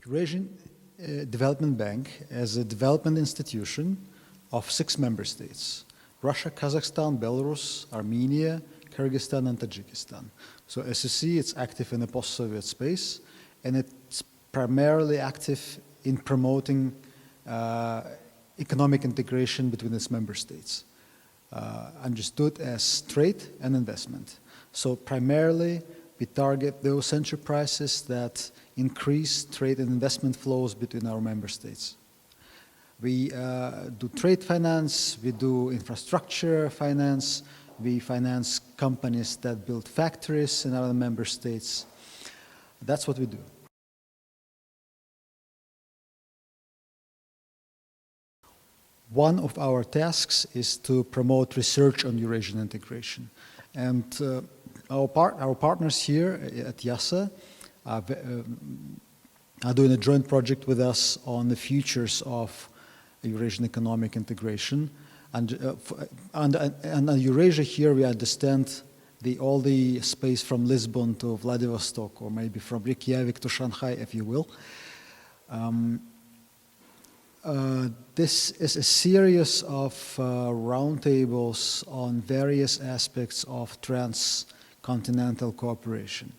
Eurasian Development Bank is a development institution of 6 member states: Russia, Kazakhstan, Belarus, Armenia, Kyrgyzstan, and Tajikistan. So as you see, it's active in the post-Soviet space, and it's primarily active in promoting economic integration between its member states, understood as trade and investment. So primarily, we target those enterprises that increase trade and investment flows between our member states. We do trade finance, we do infrastructure finance, we finance companies that build factories in other member states. That's what we do. One of our tasks is to promote research on Eurasian integration. And our partners here at IIASA are doing a joint project with us on the futures of Eurasian economic integration. And under Eurasia here we understand all the space from Lisbon to Vladivostok, or maybe from Reykjavik to Shanghai, if you will. This is a series of roundtables on various aspects of transcontinental cooperation.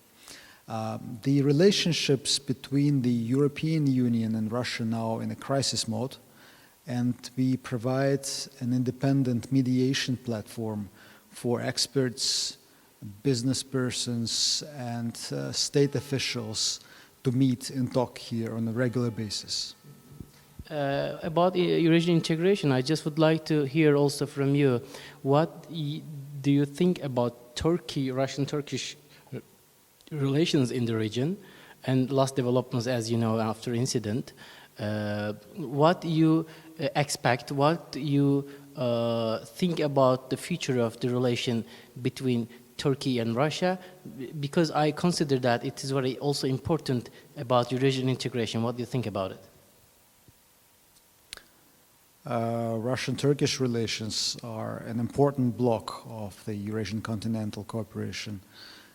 The relationships between the European Union and Russia now in a crisis mode, and we provide an independent mediation platform for experts, business persons, and state officials to meet and talk here on a regular basis. About Eurasian integration, I just would like to hear also from you, what do you think about Russian-Turkish relations in the region and last developments, as you know, after incident? What you expect, what you think about the future of the relation between Turkey and Russia, because I consider that it is very also important about Eurasian integration. What do you think about it? Russian-Turkish relations are an important block of the Eurasian continental cooperation.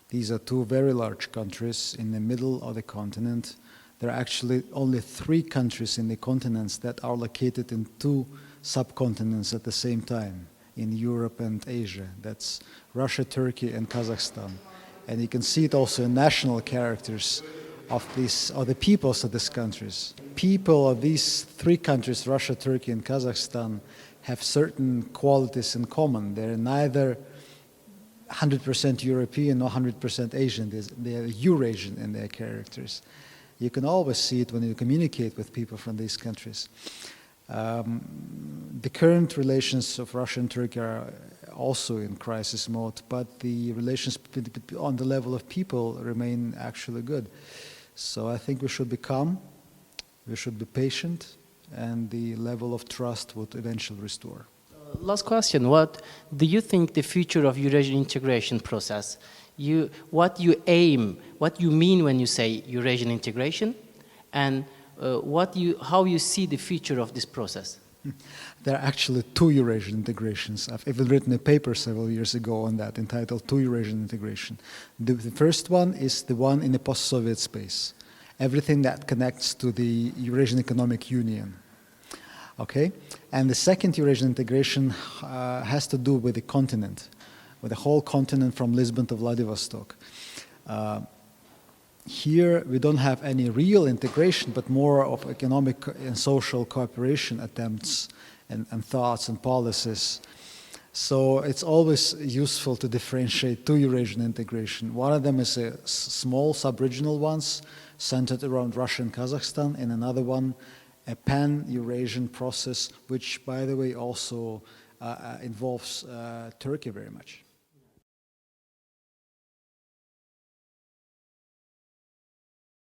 These are 2 very large countries in the middle of the continent. There are actually only 3 countries in the continents that are located in 2 subcontinents at the same time, in Europe and Asia. That's Russia, Turkey, and Kazakhstan. And you can see it also in national characters of the peoples of these countries. People of these 3 countries, Russia, Turkey, and Kazakhstan, have certain qualities in common. They're neither 100% European nor 100% Asian. They're Eurasian in their characters. You can always see it when you communicate with people from these countries. The current relations of Russia and Turkey are also in crisis mode, but the relations on the level of people remain actually good. So I think we should be calm, we should be patient, and the level of trust would eventually restore. Last question, what do you think the future of Eurasian integration process? What you aim, what you mean when you say Eurasian integration, and how you see the future of this process? There are actually 2 Eurasian integrations. I've even written a paper several years ago on that, entitled 2 Eurasian integration. The first one is the one in the post-Soviet space. Everything that connects to the Eurasian Economic Union. Okay? And the second Eurasian integration has to do with the continent, with the whole continent from Lisbon to Vladivostok. Here we don't have any real integration, but more of economic and social cooperation attempts and thoughts and policies. So it's always useful to differentiate 2 Eurasian integration. One of them is a small sub-regional ones centered around Russia and Kazakhstan, and another one a pan-Eurasian process, which, by the way, also involves Turkey very much.